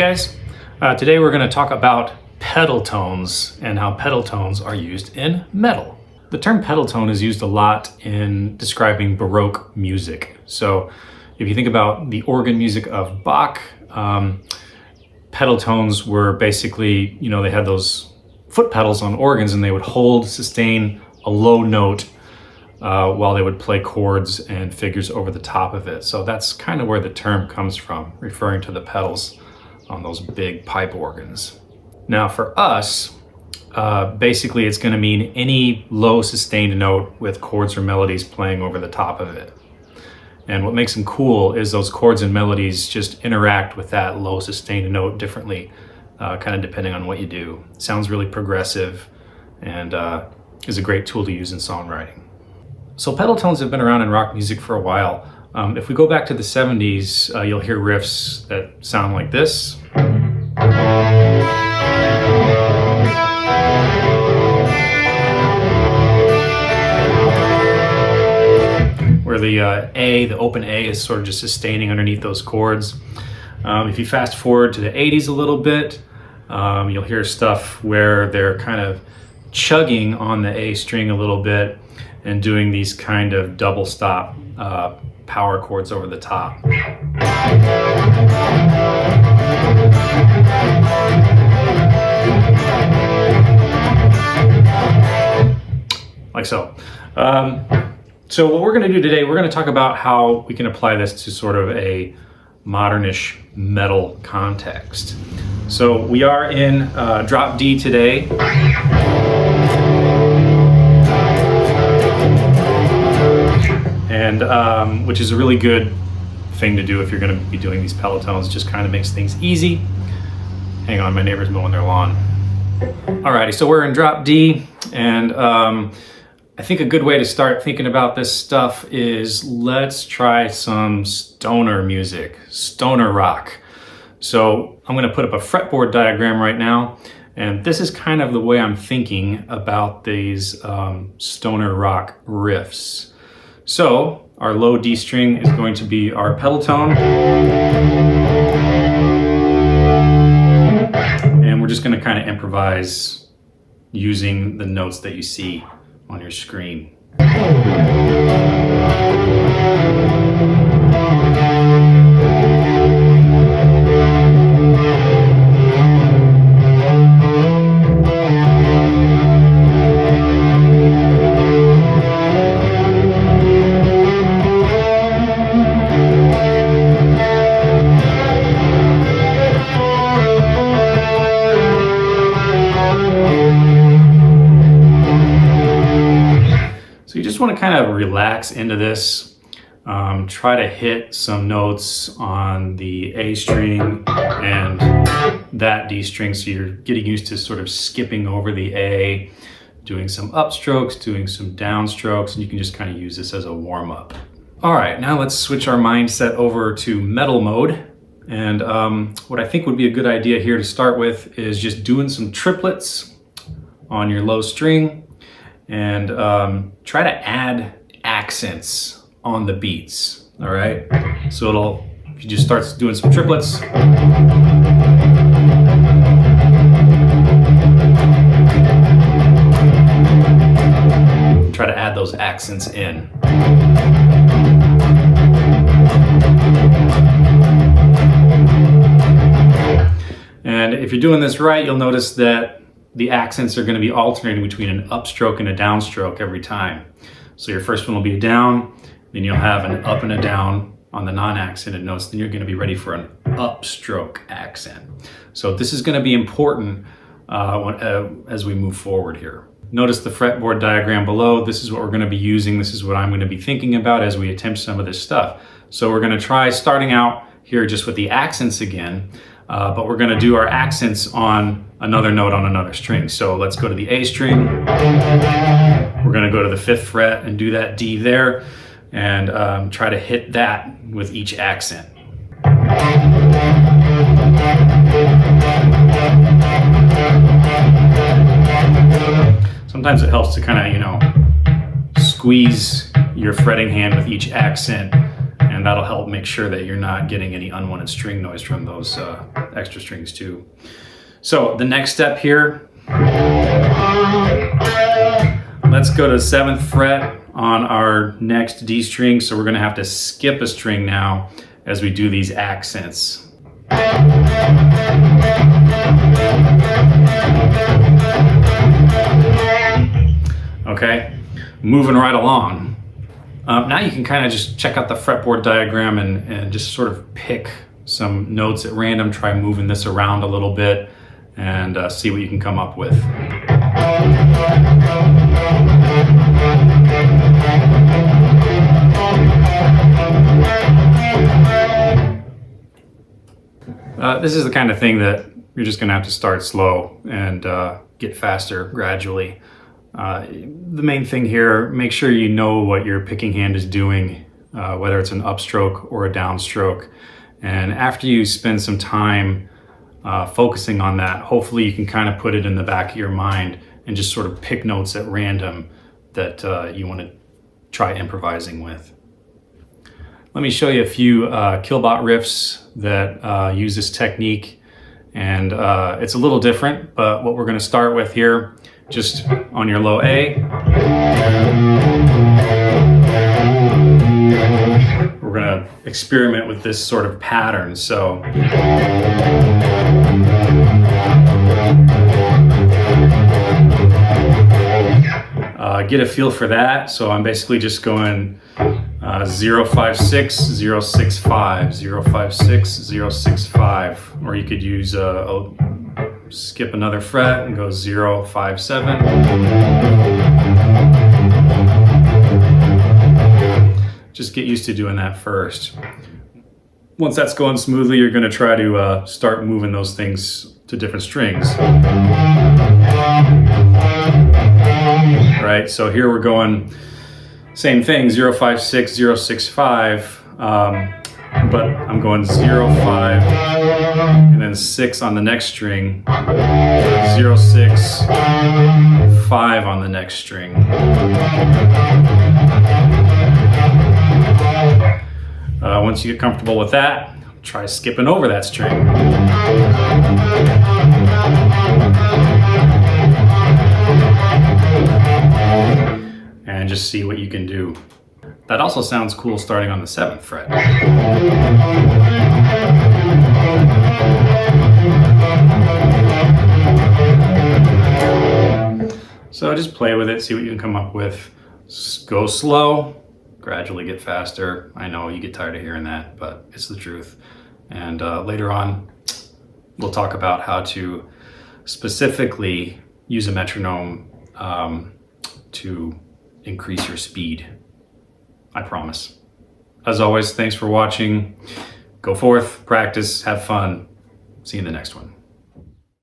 guys, today we're going to talk about pedal tones and how pedal tones are used in metal. The term pedal tone is used a lot in describing Baroque music. So if you think about the organ music of Bach, pedal tones were basically, they had those foot pedals on organs and they would hold, sustain a low note while they would play chords and figures over the top of it. So that's kind of where the term comes from, referring to the pedals on those big pipe organs. Now for us, basically it's going to mean any low sustained note with chords or melodies playing over the top of it. And what makes them cool is those chords and melodies just interact with that low sustained note differently, kind of depending on what you do. Sounds really progressive and is a great tool to use in songwriting. So pedal tones have been around in rock music for a while. If we go back to the 70s, you'll hear riffs that sound like this. Where the open A is sort of just sustaining underneath those chords. If you fast forward to the 80s a little bit, you'll hear stuff where they're kind of chugging on the A string a little bit and doing these kind of double stop power chords over the top. Like so. So what we're going to do today, we're going to talk about how we can apply this to sort of a modernish metal context. So we are in drop D today. And which is a really good thing to do if you're going to be doing these pedal tones. Just kind of makes things easy. Hang on, my neighbor's mowing their lawn. Alrighty, so we're in drop D, and I think a good way to start thinking about this stuff is let's try some stoner music, stoner rock. So I'm going to put up a fretboard diagram right now, and this is kind of the way I'm thinking about these stoner rock riffs. So our low D string is going to be our pedal tone. And we're just going to kind of improvise using the notes that you see on your screen. Want to kind of relax into this, try to hit some notes on the A string and that D string, so you're getting used to sort of skipping over the A, doing some upstrokes, doing some downstrokes, and you can just kind of use this as a warm-up. All right, now let's switch our mindset over to metal mode. And what I think would be a good idea here to start with is just doing some triplets on your low string, and try to add accents on the beats. All right, so if you just start doing some triplets, try to add those accents in. And if you're doing this right, you'll notice that the accents are going to be alternating between an upstroke and a downstroke every time. So your first one will be a down, then you'll have an up and a down on the non-accented notes, then you're going to be ready for an upstroke accent. So this is going to be important as we move forward here. Notice the fretboard diagram below. This is what we're going to be using. This is what I'm going to be thinking about as we attempt some of this stuff. So we're going to try starting out here just with the accents again. But we're going to do our accents on another note on another string. So let's go to the A string. We're going to go to the 5th fret and do that D there, and try to hit that with each accent. Sometimes it helps to kind of, squeeze your fretting hand with each accent and and that'll help make sure that you're not getting any unwanted string noise from those extra strings too. So the next step here, let's go to 7th fret on our next D string. So we're gonna have to skip a string now as we do these accents. Okay, moving right along. Now you can kind of just check out the fretboard diagram and just sort of pick some notes at random, try moving this around a little bit and see what you can come up with. This is the kind of thing that you're just gonna have to start slow and get faster gradually. The main thing here, make sure you know what your picking hand is doing, whether it's an upstroke or a downstroke. And after you spend some time focusing on that, hopefully you can kind of put it in the back of your mind and just sort of pick notes at random that you want to try improvising with. Let me show you a few Killbot riffs that use this technique, and it's a little different, but what we're going to start with here, just on your low A, we're going to experiment with this sort of pattern. So get a feel for that. So I'm basically just going 056, 065, 056, 065, or you could use skip another fret and go 057. Just get used to doing that first. Once that's going smoothly, you're going to try to start moving those things to different strings. Right, so here we're going same thing, 056, 065, but I'm going 05 and then 6 on the next string, 06, 5 on the next string. Once you get comfortable with that, try skipping over that string. And just see what you can do. That also sounds cool starting on the 7th fret. So just play with it, see what you can come up with. Go slow, gradually get faster. I know you get tired of hearing that, but it's the truth. And later on, we'll talk about how to specifically use a metronome to increase your speed. I promise. As always, thanks for watching. Go forth, practice, have fun. See you in the next one.